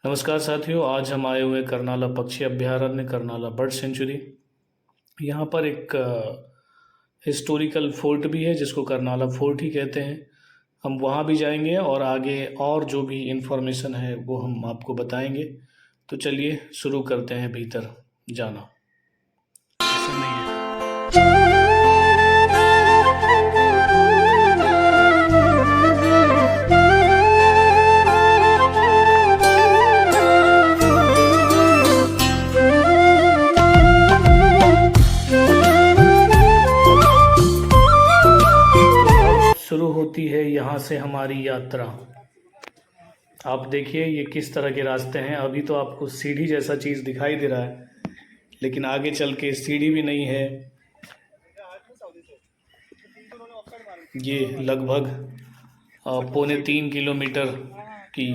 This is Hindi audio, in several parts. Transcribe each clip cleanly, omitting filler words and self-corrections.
नमस्कार साथियों, आज हम आए हुए करनाला पक्षी अभयारण्य, करनाला बर्ड सेंचुरी। यहाँ पर एक हिस्टोरिकल फोर्ट भी है जिसको करनाला फोर्ट ही कहते हैं। हम वहाँ भी जाएंगे और आगे और जो भी इंफॉर्मेशन है वो हम आपको बताएंगे। तो चलिए शुरू करते हैं भीतर जाना। ऐसा नहीं है। शुरू होती है यहाँ से हमारी यात्रा। आप देखिए ये किस तरह के रास्ते हैं। अभी तो आपको सीढ़ी जैसा चीज़ दिखाई दे रहा है, लेकिन आगे चल के सीढ़ी भी नहीं है। ये लगभग 3.25 किलोमीटर की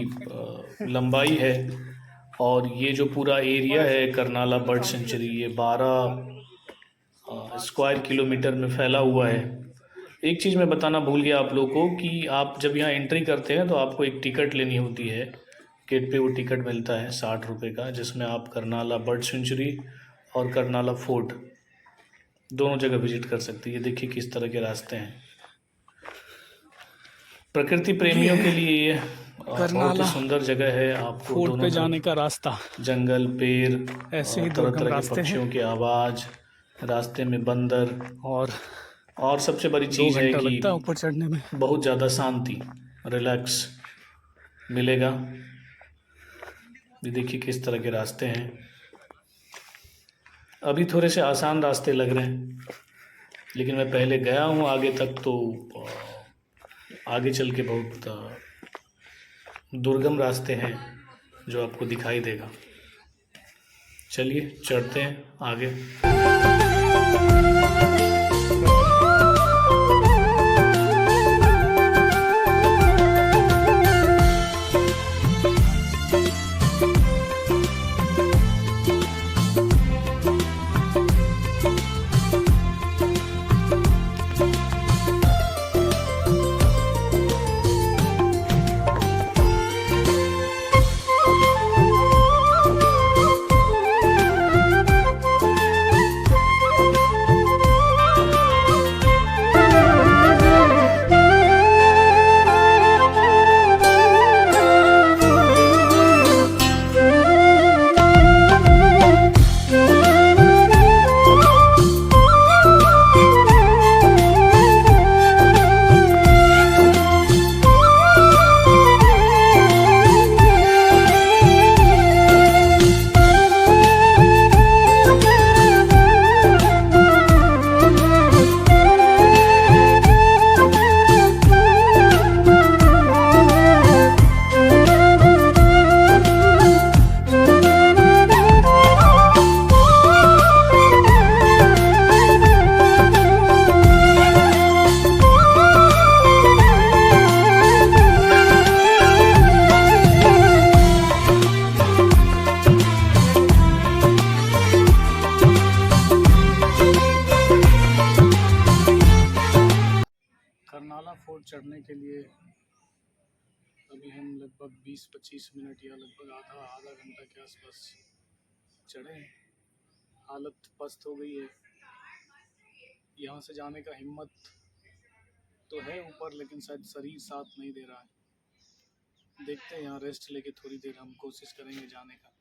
लंबाई है और ये जो पूरा एरिया है करनाला बर्ड सेंचुरी, ये 12 स्क्वायर किलोमीटर में फैला हुआ है। एक चीज़ मैं बताना भूल गया आप लोगों को कि आप जब यहाँ एंट्री करते हैं तो आपको एक टिकट लेनी होती है। गेट पे वो टिकट मिलता है 60 रुपये का, जिसमें आप करनाला बर्ड सेंचुरी और करनाला फोर्ट दोनों जगह विजिट कर सकते हैं। ये देखिए किस तरह के रास्ते हैं। प्रकृति प्रेमियों के लिए ये बहुत ही सुंदर जगह है। आपको फोर्ट दोनों पे जाने का रास्ता, जंगल, पेड़, ऐसे ही तरह तरह के रास्ते पक्षियों की आवाज़, रास्ते में बंदर, और सबसे बड़ी 2 चीज़ है घंटा कि लगता है ऊपर चढ़ने में। बहुत ज़्यादा शांति, रिलैक्स मिलेगा। ये देखिए किस तरह के रास्ते हैं। अभी थोड़े से आसान रास्ते लग रहे हैं, लेकिन मैं पहले गया हूँ आगे तक, तो आगे चल के बहुत दुर्गम रास्ते हैं जो आपको दिखाई देगा। चलिए चढ़ते हैं आगे। करनाला फोर्ट चढ़ने के लिए अभी हम लगभग 20-25 मिनट या लगभग आधा घंटा के आसपास चढ़े। हालत पस्त हो गई है। यहाँ से जाने का हिम्मत तो है ऊपर, लेकिन शायद शरीर साथ नहीं दे रहा है। देखते हैं, यहाँ रेस्ट लेके थोड़ी देर हम कोशिश करेंगे जाने का।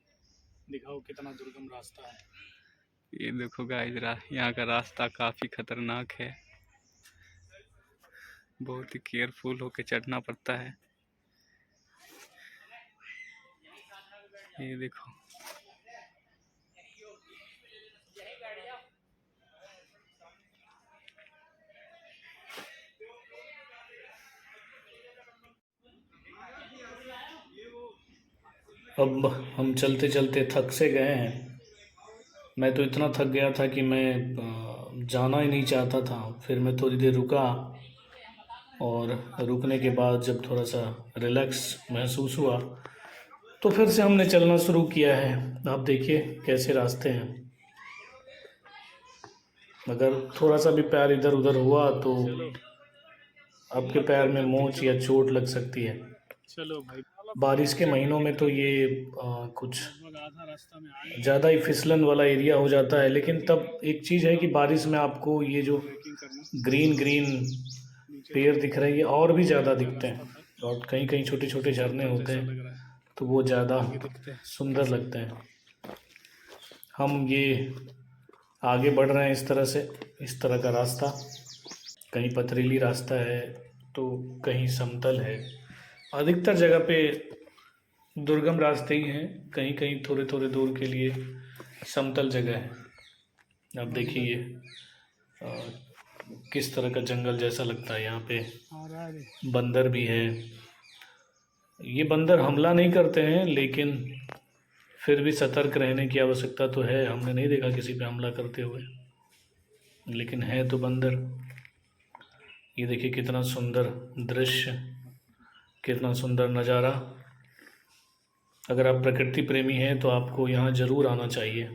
दिखाओ कितना दुर्गम रास्ता है। ये देखो गाइस, यहाँ का रास्ता काफ़ी खतरनाक है। बहुत ही केयरफुल होके चढ़ना पड़ता है। ये देखो, अब हम चलते चलते थक से गए हैं। मैं तो इतना थक गया था कि मैं जाना ही नहीं चाहता था। फिर मैं थोड़ी देर रुका और रुकने के बाद जब थोड़ा सा रिलैक्स महसूस हुआ तो फिर से हमने चलना शुरू किया है। आप देखिए कैसे रास्ते हैं। अगर थोड़ा सा भी पैर इधर उधर हुआ तो आपके पैर में मोच या चोट लग सकती है। चलो भाई। बारिश के महीनों में तो ये कुछ लगभग आधा रास्ता में आए, ज़्यादा ही फिसलन वाला एरिया हो जाता है। लेकिन तब एक चीज़ है कि बारिश में आपको ये जो ट्रैकिंग करना ग्रीन ग्रीन नीचे पेड़ दिख रहे हैं ये और भी ज़्यादा का दिखते रास्ता हैं, था, और कहीं कहीं छोटे छोटे झरने होते जैसा हैं लग रहा है तो वो ज़्यादा आगे दिखते हैं। सुंदर लगते हैं। हम ये आगे बढ़ रहे हैं इस तरह से, इस तरह का रास्ता, कहीं पथरीली रास्ता है तो कहीं समतल है। अधिकतर जगह पे दुर्गम रास्ते ही हैं, कहीं कहीं थोड़े थोड़े दूर के लिए समतल जगह है। अब देखिए ये किस तरह का जंगल जैसा लगता है। यहाँ पे आ रहा है बंदर भी है। ये बंदर हमला नहीं करते हैं लेकिन फिर भी सतर्क रहने की आवश्यकता तो है। हमने नहीं देखा किसी पे हमला करते हुए, लेकिन है तो बंदर। ये देखिए कितना सुंदर दृश्य, कितना सुंदर नज़ारा। अगर आप प्रकृति प्रेमी हैं तो आपको यहाँ ज़रूर आना चाहिए।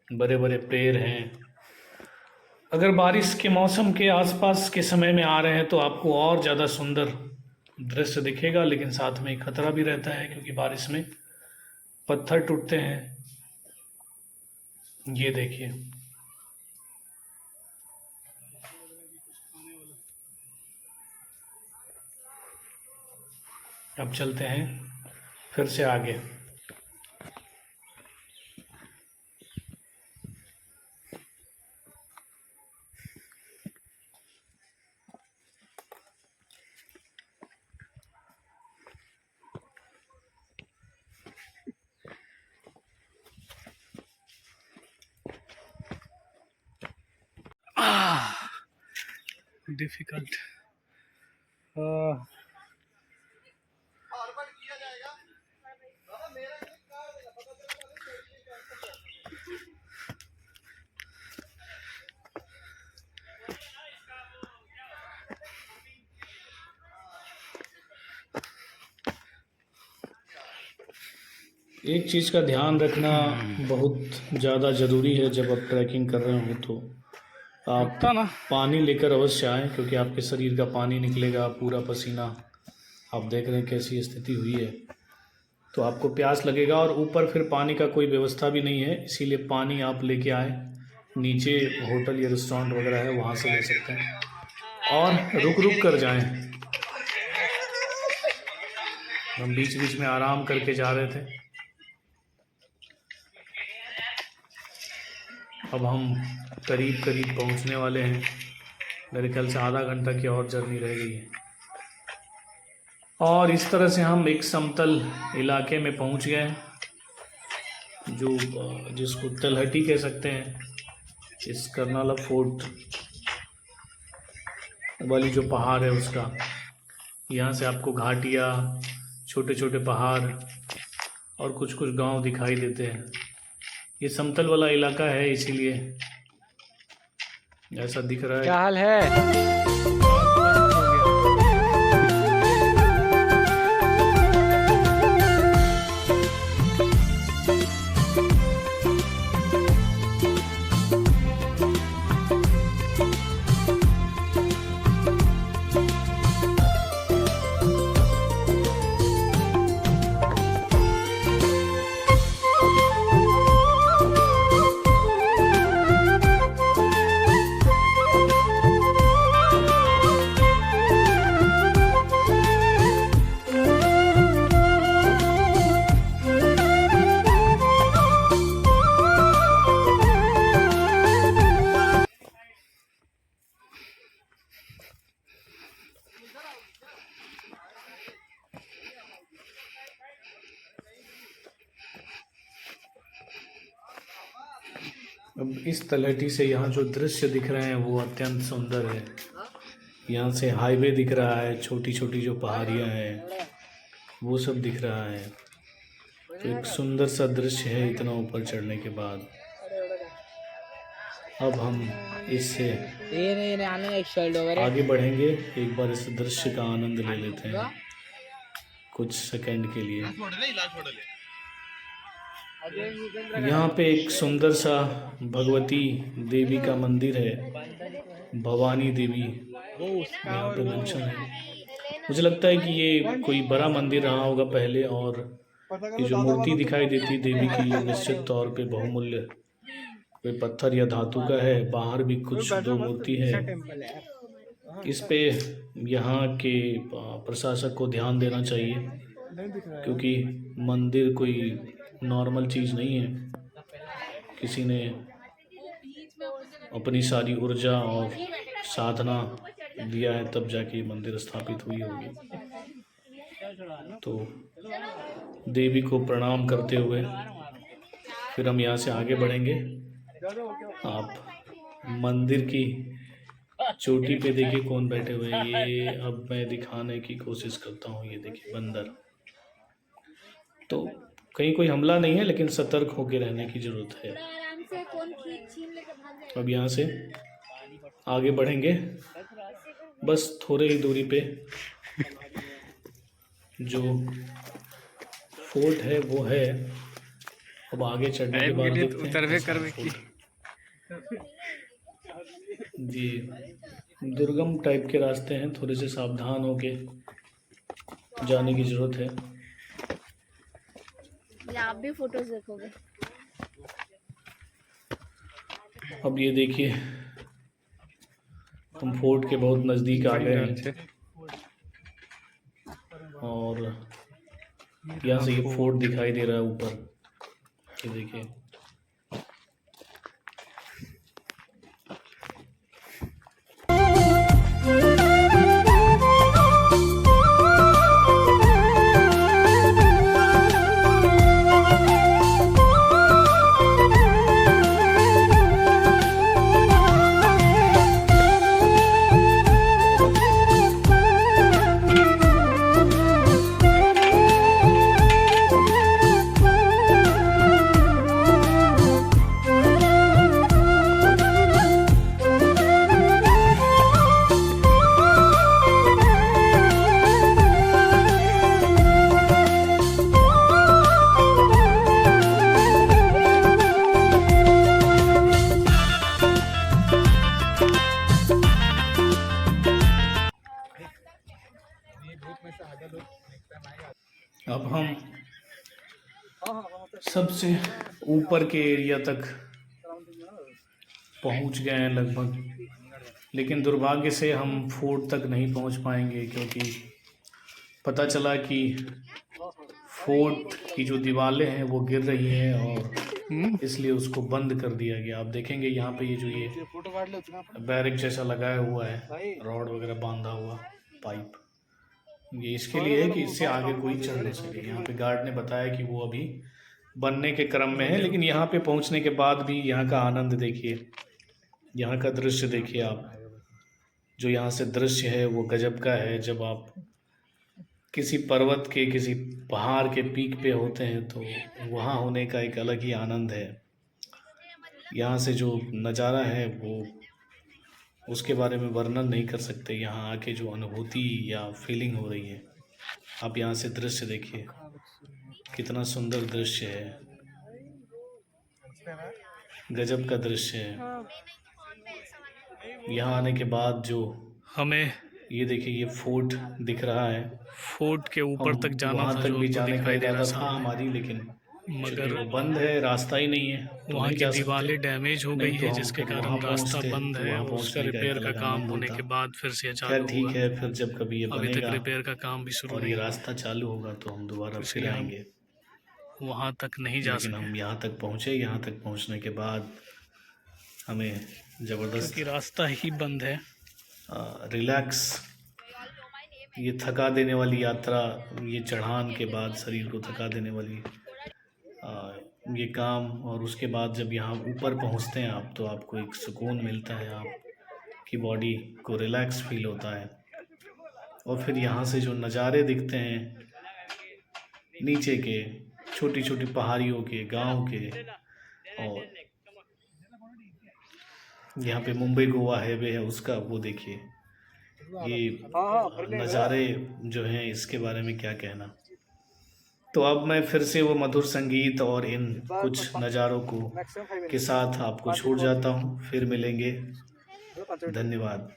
बड़े बड़े पेड़ हैं। अगर बारिश के मौसम के आसपास के समय में आ रहे हैं तो आपको और ज़्यादा सुंदर दृश्य दिखेगा, लेकिन साथ में खतरा भी रहता है क्योंकि बारिश में पत्थर टूटते हैं। ये देखिए, अब चलते हैं फिर से आगे। डिफिकल्ट। एक चीज़ का ध्यान रखना बहुत ज़्यादा ज़रूरी है जब आप ट्रैकिंग कर रहे हो तो आप ना पानी लेकर अवश्य आएँ, क्योंकि आपके शरीर का पानी निकलेगा, पूरा पसीना। आप देख रहे हैं कैसी स्थिति हुई है, तो आपको प्यास लगेगा। और ऊपर फिर पानी का कोई व्यवस्था भी नहीं है, इसीलिए पानी आप लेके आएँ। नीचे होटल या रेस्टोरेंट वगैरह है, वहाँ से ले सकते हैं, और रुक रुक कर जाएं। हम बीच बीच में आराम करके जा रहे थे। अब हम करीब करीब पहुंचने वाले हैं। मेरे ख्याल से आधा घंटा की और जर्नी रह गई है। और इस तरह से हम एक समतल इलाके में पहुंच गए, जो जिसको तलहटी कह सकते हैं। इस कर्नाला फोर्ट वाली जो पहाड़ है उसका, यहाँ से आपको घाटियाँ, छोटे छोटे पहाड़ और कुछ कुछ गांव दिखाई देते हैं। ये समतल वाला इलाका है, इसीलिए ऐसा दिख रहा है। क्या हाल है? अब इस तलहटी से यहाँ जो दृश्य दिख रहे हैं वो अत्यंत सुंदर है। यहाँ से हाईवे दिख रहा है, छोटी छोटी जो पहाड़ियाँ हैं वो सब दिख रहा है। तो एक सुंदर सा दृश्य है इतना ऊपर चढ़ने के बाद। अब हम इससे आगे बढ़ेंगे, एक बार इस दृश्य का आनंद ले लेते हैं कुछ सेकंड के लिए। यहाँ पे एक सुंदर सा भगवती देवी का मंदिर है, भवानी देवी यहाँ पे मेंशन है। मुझे लगता है कि ये कोई बड़ा मंदिर रहा होगा पहले, और ये जो मूर्ति दिखाई देती देवी की निश्चित तौर पे बहुमूल्य कोई पत्थर या धातु का है। बाहर भी कुछ दो मूर्ति है। इस पे यहाँ के प्रशासक को ध्यान देना चाहिए, क्योंकि मंदिर कोई नॉर्मल चीज़ नहीं है। किसी ने अपनी सारी ऊर्जा और साधना दिया है तब जाके मंदिर स्थापित हुई होगी। तो देवी को प्रणाम करते हुए फिर हम यहाँ से आगे बढ़ेंगे। आप मंदिर की चोटी पे देखिए कौन बैठे हुए हैं। ये अब मैं दिखाने की कोशिश करता हूँ। ये देखिए बंदर। तो कहीं कोई हमला नहीं है, लेकिन सतर्क होकर रहने की ज़रूरत है। अब यहाँ से आगे बढ़ेंगे। बस थोड़े ही दूरी पे जो फोर्ट है वो है। अब आगे चढ़ने के बाद देखते हैं। जी, दुर्गम टाइप के रास्ते हैं, थोड़े से सावधान होके जाने की जरूरत है। आप भी फोटोज देखोगे। अब ये देखिए हम फोर्ट के बहुत नज़दीक आ गए हैं, और यहाँ से ये फोर्ट दिखाई दे रहा है ऊपर। ये देखिए अब हम सबसे ऊपर के एरिया तक पहुंच गए हैं लगभग, लेकिन दुर्भाग्य से हम फोर्ट तक नहीं पहुंच पाएंगे, क्योंकि पता चला कि फोर्ट की जो दीवारें हैं वो गिर रही हैं और इसलिए उसको बंद कर दिया गया। आप देखेंगे यहाँ पे ये बैरिक जैसा लगाया हुआ है, रॉड वगैरह बांधा हुआ पाइप, ये इसके लिए है कि इससे आगे कोई चढ़ नहीं सके। यहाँ पे गार्ड ने बताया कि वो अभी बनने के क्रम में है, लेकिन यहाँ पे पहुँचने के बाद भी यहाँ का आनंद देखिए, यहाँ का दृश्य देखिए आप। जो यहाँ से दृश्य है वो गजब का है। जब आप किसी पर्वत के, किसी पहाड़ के पीक पे होते हैं तो वहाँ होने का एक अलग ही आनंद है। यहाँ से जो नज़ारा है वो उसके बारे में वर्णन नहीं कर सकते। यहाँ आके जो अनुभूति या फीलिंग हो रही है, आप यहाँ से दृश्य देखिए, कितना सुंदर दृश्य है, गजब का दृश्य है। यहाँ आने के बाद जो हमें ये देखिए ये फोर्ट दिख रहा है, फोर्ट के ऊपर तक जाना था, तक भी जाने का इरादा था हमारी, लेकिन मगर वो बंद है, रास्ता ही नहीं है। वहाँ की दीवारें डैमेज हो गई है, जिसके कारण रास्ता बंद है। उसका रिपेयर का काम होने के बाद फिर से चालू होगा। ठीक है, फिर जब कभी ये बनेगा, अभी तक रिपेयर का काम भी शुरू और ये रास्ता चालू होगा तो हम दोबारा फिर आएंगे। वहाँ तक नहीं जा सकते, हम यहाँ तक पहुँचे। यहाँ तक पहुँचने के बाद हमें ज़बरदस्त, क्योंकि रास्ता ही बंद है, रिलैक्स, ये थका देने वाली यात्रा, ये चढ़ान के बाद शरीर को थका देने वाली ये काम, और उसके बाद जब यहाँ ऊपर पहुँचते हैं आप तो आपको एक सुकून मिलता है, आपकी बॉडी को रिलैक्स फील होता है। और फिर यहाँ से जो नज़ारे दिखते हैं नीचे के, छोटी छोटी पहाड़ियों के, गांव के, और यहाँ पे मुंबई गोवा हाईवे है उसका वो देखिए, ये नज़ारे जो हैं इसके बारे में क्या कहना। तो अब मैं फिर से वो मधुर संगीत और इन कुछ नज़ारों को के साथ आपको छोड़ जाता हूँ। फिर मिलेंगे, धन्यवाद।